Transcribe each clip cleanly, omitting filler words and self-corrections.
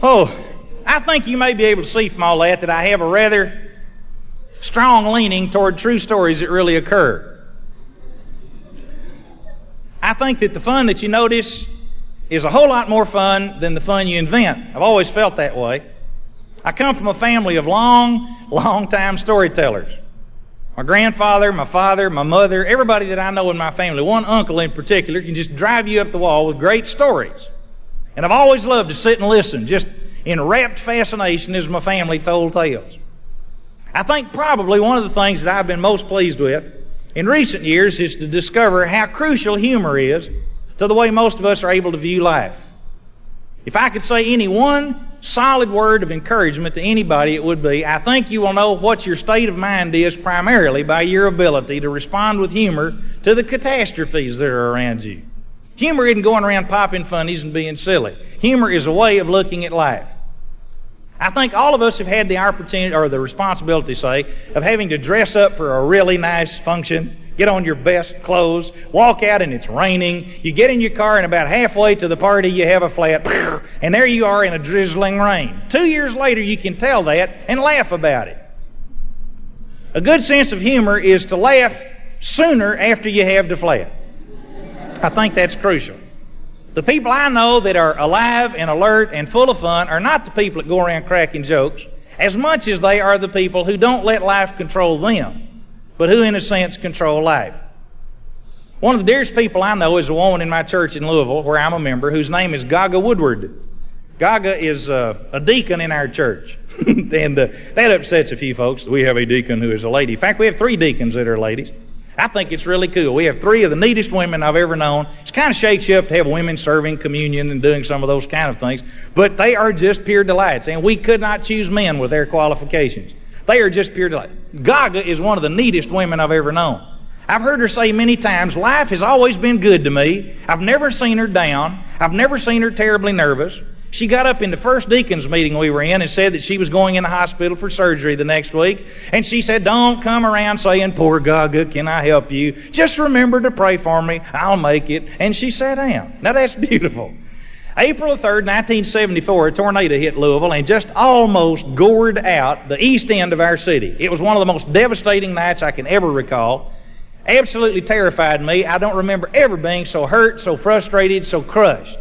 Oh, I think you may be able to see from all that I have a rather strong leaning toward true stories that really occur. I think that the fun that you notice is a whole lot more fun than the fun you invent. I've always felt that way. I come from a family of long-time storytellers. My grandfather, my father, my mother, everybody that I know in my family, one uncle in particular, can just drive you up the wall with great stories. And I've always loved to sit and listen, just in rapt fascination as my family told tales. I think probably one of the things that I've been most pleased with in recent years is to discover how crucial humor is to the way most of us are able to view life. If I could say any one solid word of encouragement to anybody, it would be, I think you will know what your state of mind is primarily by your ability to respond with humor to the catastrophes that are around you. Humor isn't going around popping funnies and being silly. Humor is a way of looking at life. I think all of us have had the opportunity, or the responsibility, say, of having to dress up for a really nice function, get on your best clothes, walk out and it's raining, you get in your car and about halfway to the party you have a flat, and there you are in a drizzling rain. 2 years later you can tell that and laugh about it. A good sense of humor is to laugh sooner after you have the flat. I think that's crucial. The people I know that are alive and alert and full of fun are not the people that go around cracking jokes as much as they are the people who don't let life control them, but who in a sense control life. One of the dearest people I know is a woman in my church in Louisville, where I'm a member, whose name is Gaga Woodward. Gaga is a deacon in our church. And that upsets a few folks. We have a deacon who is a lady. In fact, we have 3 deacons that are ladies. I think it's really cool. We have 3 of the neatest women I've ever known. It kind of shakes you up to have women serving communion and doing some of those kind of things. But they are just pure delights. And we could not choose men with their qualifications. They are just pure delight. Gaga is one of the neatest women I've ever known. I've heard her say many times, life has always been good to me. I've never seen her down. I've never seen her terribly nervous. She got up in the first deacons meeting we were in and said that she was going in the hospital for surgery the next week. And she said, don't come around saying, poor Gaga, can I help you? Just remember to pray for me. I'll make it. And she sat down. Now that's beautiful. April 3rd, 1974, a tornado hit Louisville and just almost gored out the east end of our city. It was one of the most devastating nights I can ever recall. Absolutely terrified me. I don't remember ever being so hurt, so frustrated, so crushed.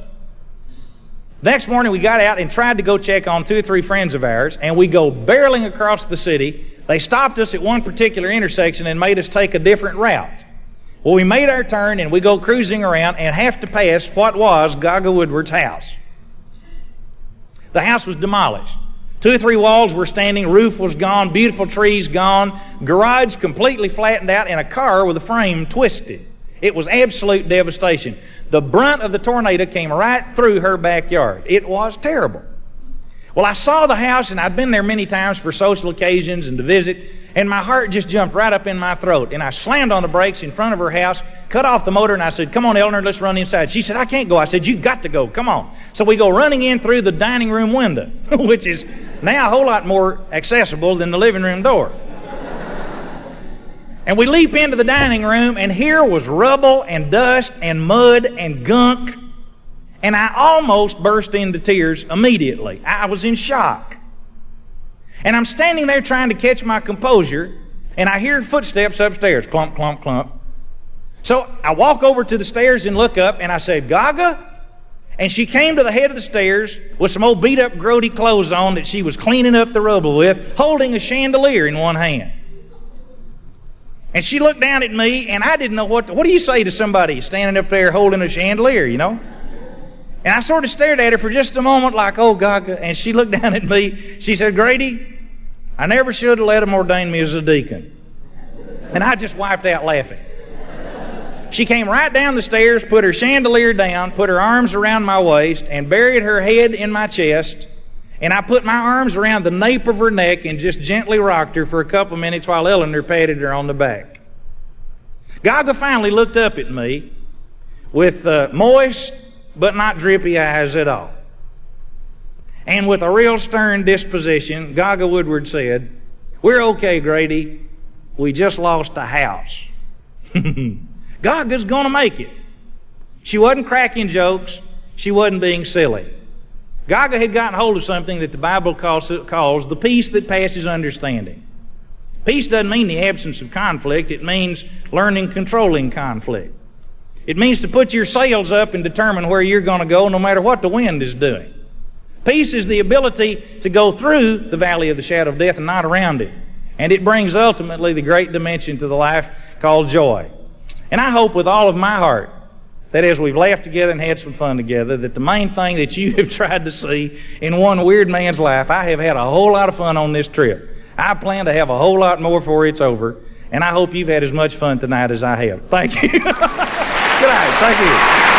Next morning we got out and tried to go check on 2 or 3 friends of ours, and we go barreling across the city. They stopped us at one particular intersection and made us take a different route. Well, we made our turn and we go cruising around and have to pass what was Gaga Woodward's house. The house was demolished. 2 or 3 walls were standing, roof was gone, beautiful trees gone, garage completely flattened out, and a car with a frame twisted. It was absolute devastation. The brunt of the tornado came right through her backyard. It was terrible. Well, I saw the house, and I'd been there many times for social occasions and to visit, and my heart just jumped right up in my throat. And I slammed on the brakes in front of her house, cut off the motor, and I said, come on, Eleanor, let's run inside. She said, I can't go. I said, you've got to go. Come on. So we go running in through the dining room window, which is now a whole lot more accessible than the living room door. And we leap into the dining room, and here was rubble and dust and mud and gunk. And I almost burst into tears immediately. I was in shock. And I'm standing there trying to catch my composure, and I hear footsteps upstairs, clump, clump, clump. So I walk over to the stairs and look up, and I said, Gaga? And she came to the head of the stairs with some old beat-up grody clothes on that she was cleaning up the rubble with, holding a chandelier in one hand. And she looked down at me, and I didn't know what do you say to somebody standing up there holding a chandelier, you know? And I sort of stared at her for just a moment like, oh, Gaga. And she looked down at me. She said, Grady, I never should have let them ordain me as a deacon. And I just wiped out laughing. She came right down the stairs, put her chandelier down, put her arms around my waist, and buried her head in my chest. And I put my arms around the nape of her neck and just gently rocked her for a couple of minutes while Eleanor patted her on the back. Gaga finally looked up at me with moist but not drippy eyes at all. And with a real stern disposition, Gaga Woodward said, we're okay, Grady. We just lost a house. Gaga's going to make it. She wasn't cracking jokes. She wasn't being silly. Gaga had gotten hold of something that the Bible calls the peace that passes understanding. Peace doesn't mean the absence of conflict. It means learning controlling conflict. It means to put your sails up and determine where you're going to go no matter what the wind is doing. Peace is the ability to go through the valley of the shadow of death and not around it. And it brings ultimately the great dimension to the life called joy. And I hope with all of my heart that as we've laughed together and had some fun together, that the main thing that you have tried to see in one weird man's life, I have had a whole lot of fun on this trip. I plan to have a whole lot more before it's over, and I hope you've had as much fun tonight as I have. Thank you. Good night. Thank you.